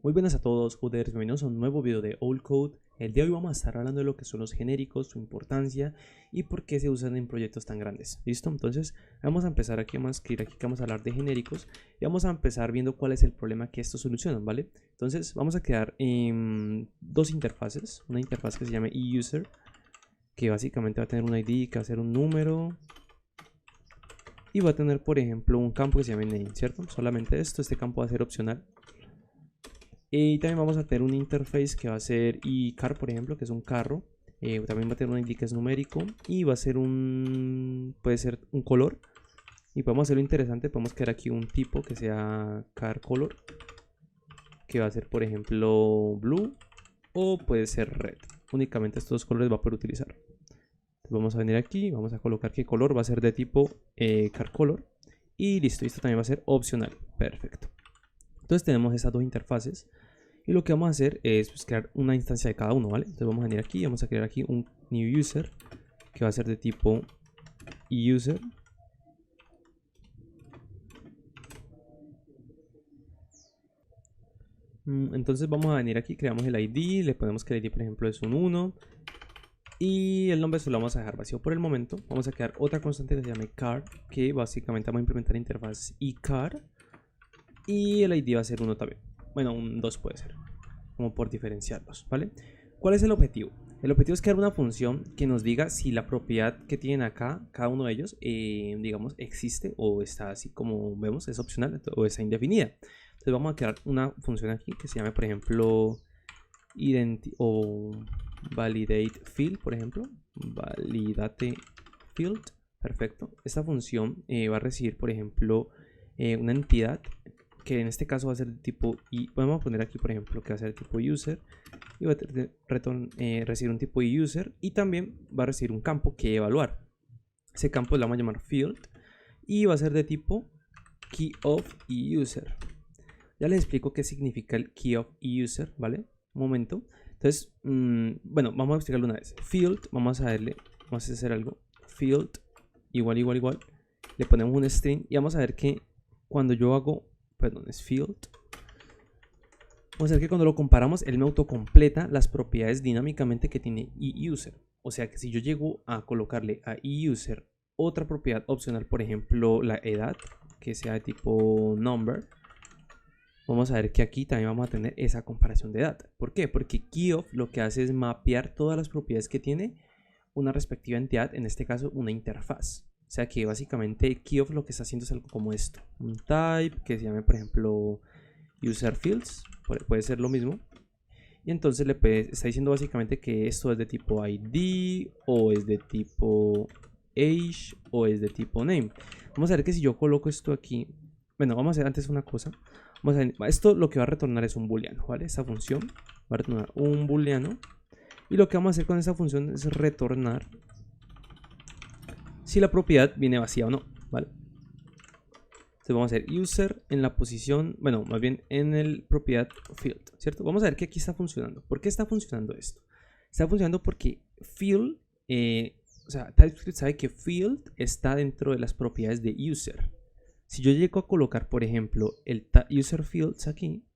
Muy buenas a todos, coders, bienvenidos a un nuevo video de Old Code. El día de hoy vamos a estar hablando de lo que son los genéricos, su importancia y por qué se usan en proyectos tan grandes. ¿Listo? Entonces vamos a empezar aquí, vamos a escribir aquí que vamos a hablar de genéricos y vamos a empezar viendo cuál es el problema que estos solucionan, ¿vale? Entonces vamos a crear dos interfaces, una interfaz que se llame eUser, que básicamente va a tener un ID, que va a ser un número, y va a tener, por ejemplo, un campo que se llame name, ¿cierto? Solamente esto, este campo va a ser opcional. Y también vamos a tener un interface que va a ser eCar, por ejemplo, que es un carro. También va a tener un ID que es numérico y va a ser puede ser un color. Y podemos hacerlo interesante, podemos crear aquí un tipo que sea car color, que va a ser, por ejemplo, blue o puede ser red. Únicamente estos dos colores va a poder utilizar. Entonces vamos a venir aquí, vamos a colocar que color va a ser de tipo car color. Y listo, esto también va a ser opcional. Perfecto. Entonces tenemos esas dos interfaces. Y lo que vamos a hacer es crear una instancia de cada uno, ¿vale? Entonces vamos a venir aquí y vamos a crear aquí un new user que va a ser de tipo user. Entonces vamos a venir aquí, creamos el ID, le ponemos que el ID por ejemplo es un 1 y el nombre solo vamos a dejar vacío por el momento. Vamos a crear otra constante que se llame car, que básicamente vamos a implementar interfaz eCar y el ID va a ser 1 también. Bueno, un 2 puede ser, como por diferenciarlos, ¿vale? ¿Cuál es el objetivo? El objetivo es crear una función que nos diga si la propiedad que tienen acá, cada uno de ellos, digamos, existe o está así como vemos, es opcional o está indefinida. Entonces vamos a crear una función aquí que se llame, por ejemplo, validate field, por ejemplo, validate field, perfecto. Esta función va a recibir, por ejemplo, una entidad que en este caso va a ser de tipo y podemos poner aquí por ejemplo que va a ser de tipo user y va a recibir un tipo user y también va a recibir un campo que evaluar. Ese campo lo vamos a llamar field y va a ser de tipo key of user. Ya les explico qué significa el key of user, ¿vale? Un momento. Entonces, bueno, vamos a explicarlo una vez. Field, vamos a hacer algo. Field igual. Le ponemos un string y vamos a ver que cuando yo hago es field. Vamos a ver que cuando lo comparamos, él me autocompleta las propiedades dinámicamente que tiene eUser. O sea que si yo llego a colocarle a eUser otra propiedad opcional, por ejemplo, la edad, que sea de tipo number, vamos a ver que aquí también vamos a tener esa comparación de edad. ¿Por qué? Porque keyof lo que hace es mapear todas las propiedades que tiene una respectiva entidad, en este caso una interfaz. O sea que básicamente keyof lo que está haciendo es algo como esto. Un type que se llame por ejemplo user fields. Puede ser lo mismo. Y entonces está diciendo básicamente que esto es de tipo ID o es de tipo age o es de tipo name. Vamos a ver que si yo coloco esto aquí. Bueno, vamos a hacer antes una cosa. Esto lo que va a retornar es un booleano, ¿vale? Esta función va a retornar un booleano. Y lo que vamos a hacer con esta función es retornar si la propiedad viene vacía o no, ¿vale? Entonces vamos a hacer user en la posición, bueno, más bien en el propiedad field, ¿cierto? Vamos a ver que aquí está funcionando. ¿Por qué está funcionando esto? Está funcionando porque field, o sea, TypeScript sabe que field está dentro de las propiedades de user. Si yo llego a colocar, por ejemplo, el user fields aquí,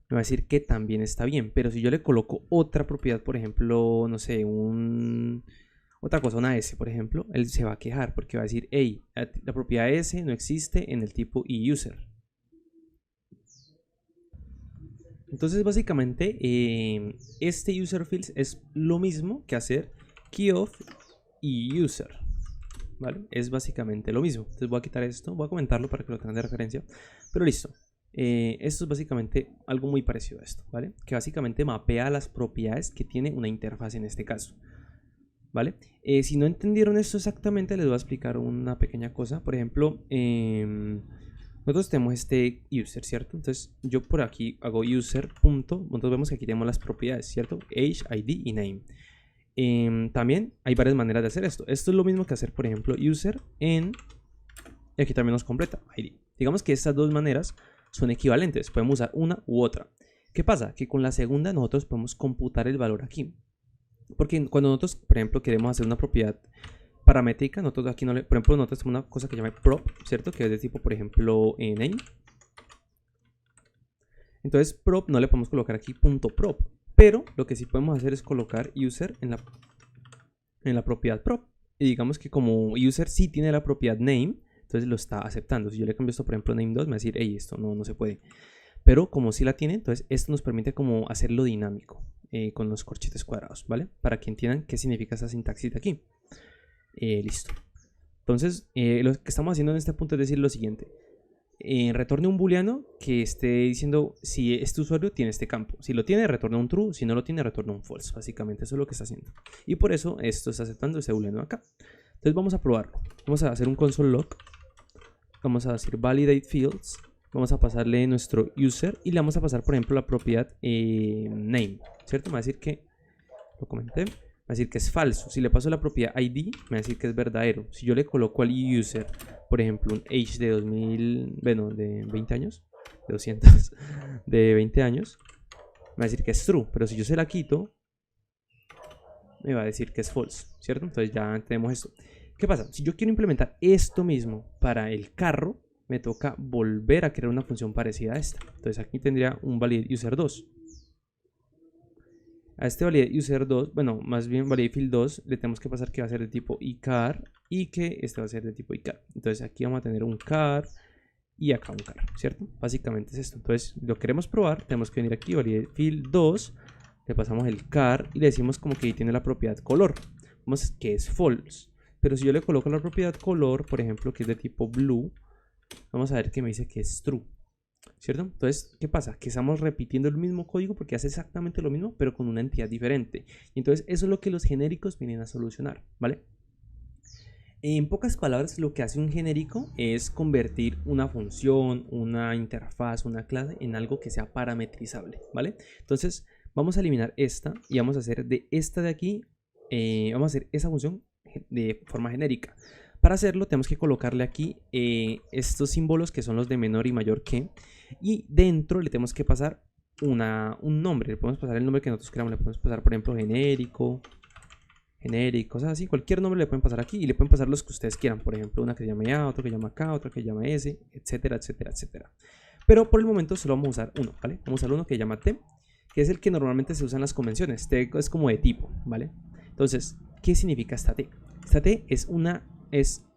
me va a decir que también está bien. Pero si yo le coloco otra propiedad, por ejemplo, no sé, otra cosa, una S, por ejemplo, él se va a quejar porque va a decir, hey, la propiedad S no existe en el tipo eUser. Entonces, básicamente, este user fields es lo mismo que hacer keyof eUser, ¿vale? Es básicamente lo mismo. Entonces voy a quitar esto, voy a comentarlo para que lo tengan de referencia, pero listo. Esto es básicamente algo muy parecido a esto, ¿vale? Que básicamente mapea las propiedades que tiene una interfaz en este caso, ¿vale? Si no entendieron esto exactamente, les voy a explicar una pequeña cosa. Por ejemplo, nosotros tenemos este user, ¿cierto? Entonces yo por aquí hago user. Nosotros vemos que aquí tenemos las propiedades, ¿cierto? Age, ID y name. También hay varias maneras de hacer esto. Esto es lo mismo que hacer, por ejemplo, user en... Y aquí también nos completa ID. Digamos que estas dos maneras son equivalentes. Podemos usar una u otra. ¿Qué pasa? Que con la segunda nosotros podemos computar el valor aquí. Porque cuando nosotros, por ejemplo, queremos hacer una propiedad paramétrica, nosotros aquí no le... Por ejemplo, nosotros tenemos una cosa que se llama prop, ¿cierto? Que es de tipo, por ejemplo, name. Entonces prop no le podemos colocar aquí .prop, pero lo que sí podemos hacer es colocar user en la propiedad prop. Y digamos que como user sí tiene la propiedad name, entonces lo está aceptando. Si yo le cambio esto, por ejemplo, name 2, me va a decir, hey, esto no se puede. Pero como sí la tiene, entonces esto nos permite como hacerlo dinámico con los corchetes cuadrados, ¿vale? Para que entiendan qué significa esta sintaxis de aquí. Listo. Entonces, lo que estamos haciendo en este punto es decir lo siguiente. Retorne un booleano que esté diciendo si este usuario tiene este campo. Si lo tiene, retorna un true. Si no lo tiene, retorna un false. Básicamente eso es lo que está haciendo. Y por eso esto está aceptando ese booleano acá. Entonces vamos a probarlo. Vamos a hacer un console log. Vamos a decir validate fields. Vamos a pasarle nuestro user y le vamos a pasar, por ejemplo, la propiedad name. ¿Cierto? Me va a decir que, lo comenté, me va a decir que es falso. Si le paso la propiedad ID, me va a decir que es verdadero. Si yo le coloco al user, por ejemplo, un age de 2000, bueno, de 20 años, de 200, de 20 años, me va a decir que es true. Pero si yo se la quito, me va a decir que es false, ¿cierto? Entonces ya tenemos esto. ¿Qué pasa? Si yo quiero implementar esto mismo para el carro, me toca volver a crear una función parecida a esta. Entonces aquí tendría un validate user 2. A este validate user 2, bueno, más bien validate field 2, le tenemos que pasar que va a ser de tipo iCar y que este va a ser de tipo iCar. Entonces aquí vamos a tener un car y acá un car, ¿cierto? Básicamente es esto. Entonces lo queremos probar, tenemos que venir aquí, validate field 2, le pasamos el car y le decimos como que ahí tiene la propiedad color. Vamos que es false. Pero si yo le coloco la propiedad color, por ejemplo, que es de tipo blue, vamos a ver que me dice que es true, ¿cierto? Entonces, ¿qué pasa? Que estamos repitiendo el mismo código porque hace exactamente lo mismo, pero con una entidad diferente. Y entonces eso es lo que los genéricos vienen a solucionar, ¿vale? En pocas palabras, lo que hace un genérico es convertir una función, una interfaz, una clase en algo que sea parametrizable, ¿vale? Entonces, vamos a eliminar esta y vamos a hacer de esta de aquí, vamos a hacer esa función de forma genérica. Para hacerlo tenemos que colocarle aquí estos símbolos que son los de menor y mayor que, y dentro le tenemos que pasar un nombre. Le podemos pasar el nombre que nosotros queramos, le podemos pasar por ejemplo genérico, cosas así, cualquier nombre le pueden pasar aquí y le pueden pasar los que ustedes quieran, por ejemplo una que se llame A, otro que se llama K, otro que se llama S, etcétera, etcétera, etcétera. Pero por el momento solo vamos a usar uno, ¿vale? Vamos a usar uno que se llama T, que es el que normalmente se usa en las convenciones. T es como de tipo, ¿vale? Entonces, ¿qué significa esta T? Esta T es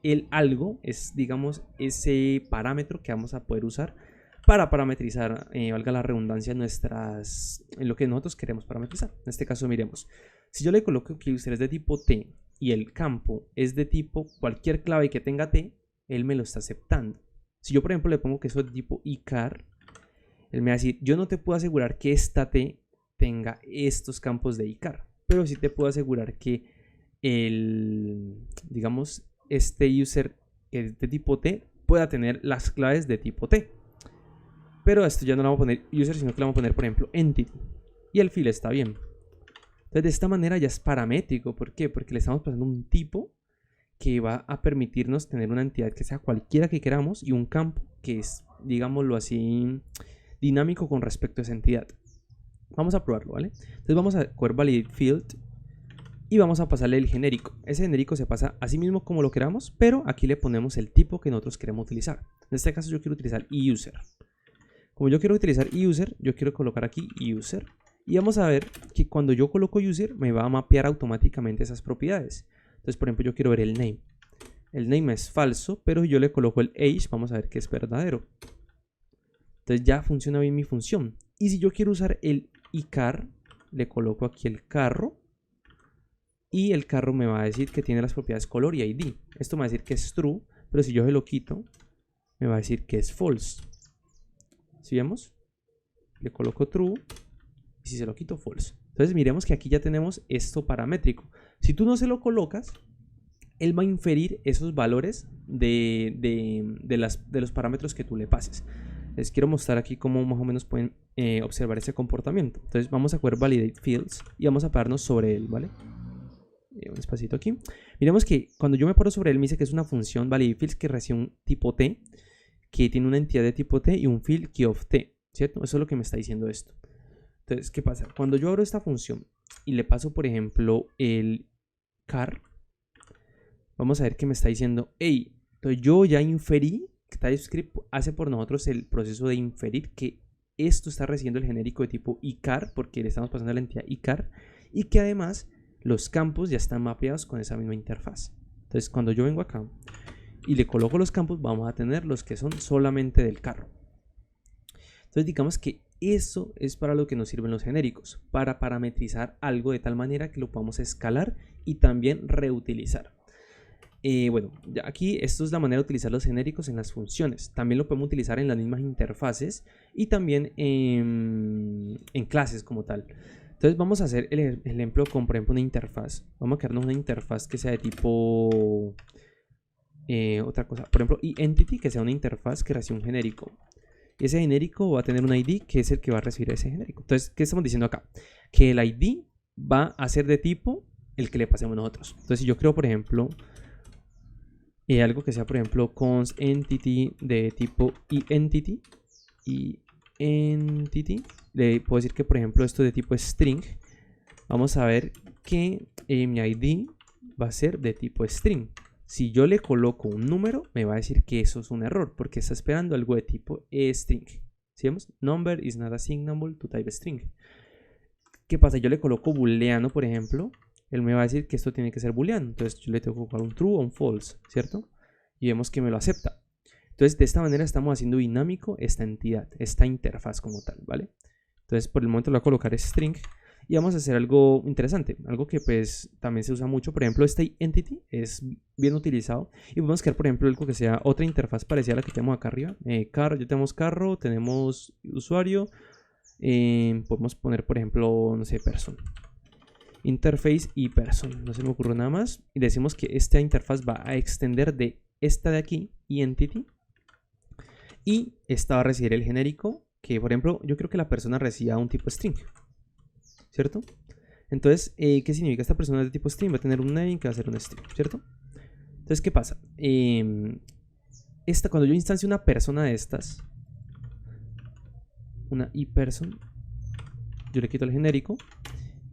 el algo, es digamos ese parámetro que vamos a poder usar para parametrizar, valga la redundancia, en lo que nosotros queremos parametrizar. En este caso miremos, si yo le coloco que user es de tipo T y el campo es de tipo cualquier clave que tenga T, él me lo está aceptando. Si yo por ejemplo le pongo que eso es de tipo iCar, él me va a decir, yo no te puedo asegurar que esta T tenga estos campos de iCar, pero sí te puedo asegurar que digamos, este user que es de tipo T pueda tener las claves de tipo T. Pero esto ya no le vamos a poner user, sino que le vamos a poner, por ejemplo, entity. Y el field está bien. Entonces, de esta manera ya es paramétrico. ¿Por qué? Porque le estamos pasando un tipo que va a permitirnos tener una entidad que sea cualquiera que queramos y un campo que es, digámoslo así, dinámico con respecto a esa entidad. Vamos a probarlo, ¿vale? Entonces vamos a coger validate field y vamos a pasarle el genérico. Ese genérico se pasa así mismo como lo queramos, pero aquí le ponemos el tipo que nosotros queremos utilizar. En este caso yo quiero utilizar user. Como yo quiero utilizar user, yo quiero colocar aquí user. Y vamos a ver que cuando yo coloco user me va a mapear automáticamente esas propiedades. Entonces, por ejemplo, yo quiero ver el name. El name es falso, pero yo le coloco el age, vamos a ver que es verdadero. Entonces ya funciona bien mi función. Y si yo quiero usar el iCar, le coloco aquí el carro. Y el carro me va a decir que tiene las propiedades color y ID. Esto me va a decir que es true, pero si yo se lo quito, me va a decir que es false. ¿Sí vemos? Le coloco true y si se lo quito, false. Entonces miremos que aquí ya tenemos esto paramétrico. Si tú no se lo colocas, él va a inferir esos valores de los parámetros que tú le pases. Les quiero mostrar aquí cómo más o menos pueden observar ese comportamiento. Entonces vamos a coger validate fields y vamos a pararnos sobre él, ¿vale? Un espacito aquí. Miremos que cuando yo me paro sobre él me dice que es una función validate fields que recibe un tipo T, que tiene una entidad de tipo T y un field key of T, ¿cierto? Eso es lo que me está diciendo esto. Entonces, ¿qué pasa? Cuando yo abro esta función y le paso, por ejemplo, el car, vamos a ver que me está diciendo, hey, entonces yo ya inferí, que TypeScript hace por nosotros el proceso de inferir que esto está recibiendo el genérico de tipo icar, porque le estamos pasando a la entidad icar, y que además los campos ya están mapeados con esa misma interfaz. Entonces cuando yo vengo acá y le coloco los campos, vamos a tener los que son solamente del carro. Entonces digamos que eso es para lo que nos sirven los genéricos, para parametrizar algo de tal manera que lo podamos escalar y también reutilizar. Bueno, ya aquí esto es la manera de utilizar los genéricos en las funciones. También lo podemos utilizar en las mismas interfaces y también en clases como tal. Entonces vamos a hacer el ejemplo con, por ejemplo, una interfaz. Vamos a crearnos una interfaz que sea de tipo... otra cosa, por ejemplo, entity, que sea una interfaz que recibe un genérico. Y ese genérico va a tener un ID que es el que va a recibir ese genérico. Entonces, ¿qué estamos diciendo acá? Que el ID va a ser de tipo el que le pasemos nosotros. Entonces, si yo creo, por ejemplo, algo que sea, por ejemplo, const entity de tipo entity, le puedo decir que, por ejemplo, esto de tipo string, vamos a ver que mi ID va a ser de tipo string. Si yo le coloco un número, me va a decir que eso es un error, porque está esperando algo de tipo string. ¿Sí vemos? Number is not assignable to type string. ¿Qué pasa? Yo le coloco booleano, por ejemplo, él me va a decir que esto tiene que ser booleano. Entonces yo le tengo que colocar un true o un false, ¿cierto? Y vemos que me lo acepta. Entonces de esta manera estamos haciendo dinámico esta entidad, esta interfaz como tal, ¿vale? Entonces por el momento le voy a colocar string. Y vamos a hacer algo interesante, algo que pues también se usa mucho. Por ejemplo, este entity es bien utilizado y podemos crear, por ejemplo, algo que sea otra interfaz parecida a la que tenemos acá arriba. Carro, ya tenemos carro, tenemos usuario, podemos poner, por ejemplo, no sé, person, interface y person, no se me ocurre nada más. Y decimos que esta interfaz va a extender de esta de aquí, entity, y esta va a recibir el genérico que, por ejemplo, yo creo que la persona reciba un tipo string, ¿cierto? Entonces, ¿qué significa? Esta persona de tipo string va a tener un name que va a ser un string, ¿cierto? Entonces, ¿qué pasa? Cuando yo instancio una persona de estas, una iPerson, yo le quito el genérico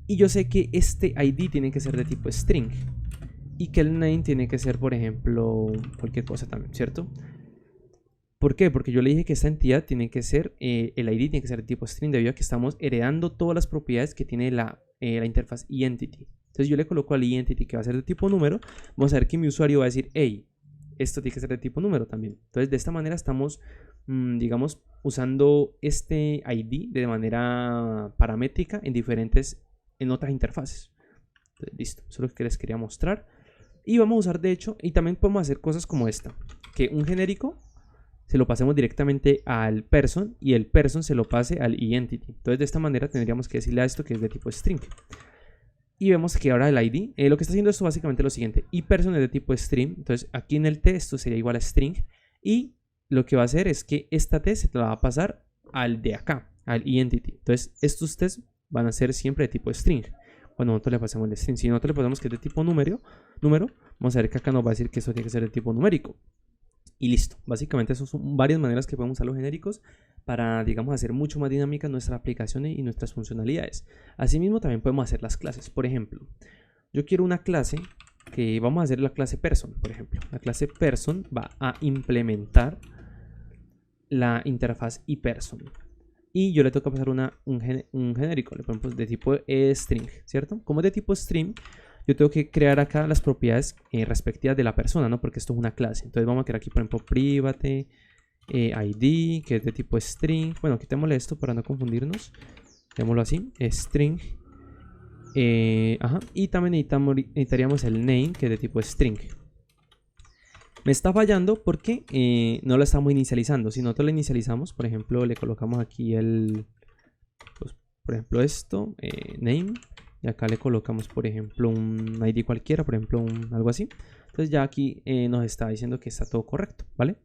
y yo sé que este ID tiene que ser de tipo string y que el name tiene que ser, por ejemplo, cualquier cosa también, ¿cierto? ¿Por qué? Porque yo le dije que esta entidad tiene que ser, el ID tiene que ser de tipo string debido a que estamos heredando todas las propiedades que tiene la interfaz entity. Entonces yo le coloco al entity que va a ser de tipo número. Vamos a ver que mi usuario va a decir, hey, esto tiene que ser de tipo número también. Entonces de esta manera estamos, digamos, usando este ID de manera paramétrica en otras interfaces. Entonces, listo, eso es lo que les quería mostrar. Y vamos a usar, de hecho, y también podemos hacer cosas como esta, que un genérico se lo pasemos directamente al person y el person se lo pase al entity. Entonces de esta manera tendríamos que decirle a esto que es de tipo string. Y vemos que ahora el ID, lo que está haciendo esto básicamente es lo siguiente. iPerson es de tipo string, entonces aquí en el t esto sería igual a string. Y lo que va a hacer es que esta t se la va a pasar al de acá, al entity. Entonces estos t's van a ser siempre de tipo string cuando nosotros le pasemos el string. Si nosotros le pasamos que es de tipo número, vamos a ver que acá nos va a decir que esto tiene que ser de tipo numérico. Y listo, básicamente esas son varias maneras que podemos usar los genéricos para, digamos, hacer mucho más dinámicas nuestras aplicaciones y nuestras funcionalidades. Asimismo también podemos hacer las clases. Por ejemplo, yo quiero una clase que vamos a hacer la clase person, por ejemplo. La clase person va a implementar la interfaz iPerson. Y yo le tengo que pasar un genérico, por ejemplo, de tipo string, ¿cierto? Como es de tipo string, yo tengo que crear acá las propiedades respectivas de la persona, ¿no? Porque esto es una clase. Entonces vamos a crear aquí, por ejemplo, private, ID, que es de tipo string. Bueno, quitémosle esto para no confundirnos. Llamémoslo así, string. Y también necesitaríamos el name, que es de tipo string. Me está fallando porque no lo estamos inicializando. Si nosotros lo inicializamos, por ejemplo, le colocamos aquí pues, por ejemplo, esto, name. Y acá le colocamos, por ejemplo, un ID cualquiera, por ejemplo, algo así. Entonces ya aquí nos está diciendo que está todo correcto, ¿vale?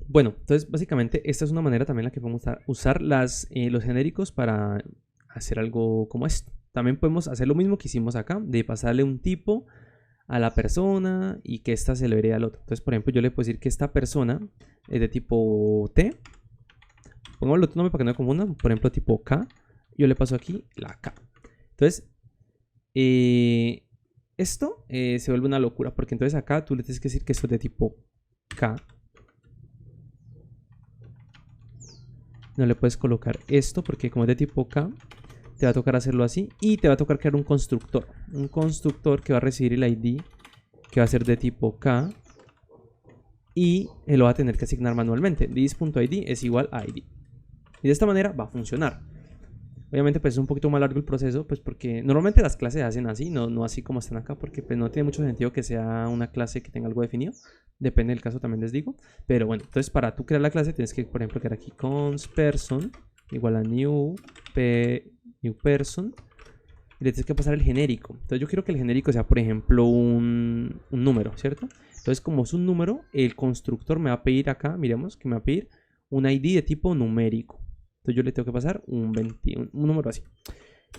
Bueno, entonces básicamente esta es una manera también en la que podemos usar los genéricos para hacer algo como esto. También podemos hacer lo mismo que hicimos acá, de pasarle un tipo a la persona y que ésta se le herede al otro. Entonces, por ejemplo, yo le puedo decir que esta persona es de tipo T. Pongamos otro nombre para que no me confundan. Por ejemplo, tipo K. Yo le paso aquí la K. Entonces, esto se vuelve una locura. Porque entonces acá tú le tienes que decir que esto es de tipo K. No le puedes colocar esto porque como es de tipo K, te va a tocar hacerlo así. Y te va a tocar crear un constructor. Un constructor que va a recibir el ID, que va a ser de tipo K. Y lo va a tener que asignar manualmente. This.id es igual a ID. Y de esta manera va a funcionar. Obviamente pues es un poquito más largo el proceso, pues porque normalmente las clases se hacen así, no así como están acá, porque pues no tiene mucho sentido que sea una clase que tenga algo definido. Depende del caso, también les digo. Pero bueno, entonces para tú crear la clase tienes que, por ejemplo, crear aquí const person igual a new person. Y le tienes que pasar el genérico. Entonces yo quiero que el genérico sea, por ejemplo, un número, ¿cierto? Entonces como es un número, el constructor me va a pedir acá, miremos que me va a pedir un ID de tipo numérico. Entonces yo le tengo que pasar un número así.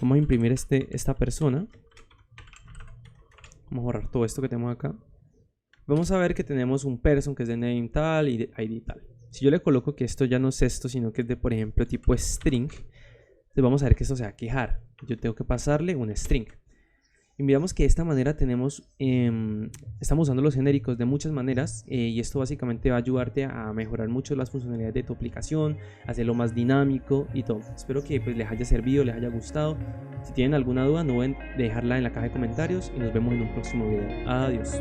Vamos a imprimir esta persona. Vamos a borrar todo esto que tenemos acá. Vamos a ver que tenemos un person que es de name tal y de ID tal. Si yo le coloco que esto ya no es esto, sino que es de, por ejemplo, tipo string, entonces vamos a ver que esto se va a quejar. Yo tengo que pasarle un string. Y miramos que de esta manera tenemos, estamos usando los genéricos de muchas maneras y esto básicamente va a ayudarte a mejorar mucho las funcionalidades de tu aplicación, hacerlo más dinámico y todo. Espero que pues, les haya servido, les haya gustado. Si tienen alguna duda, no duden en dejarla en la caja de comentarios y nos vemos en un próximo video. Adiós.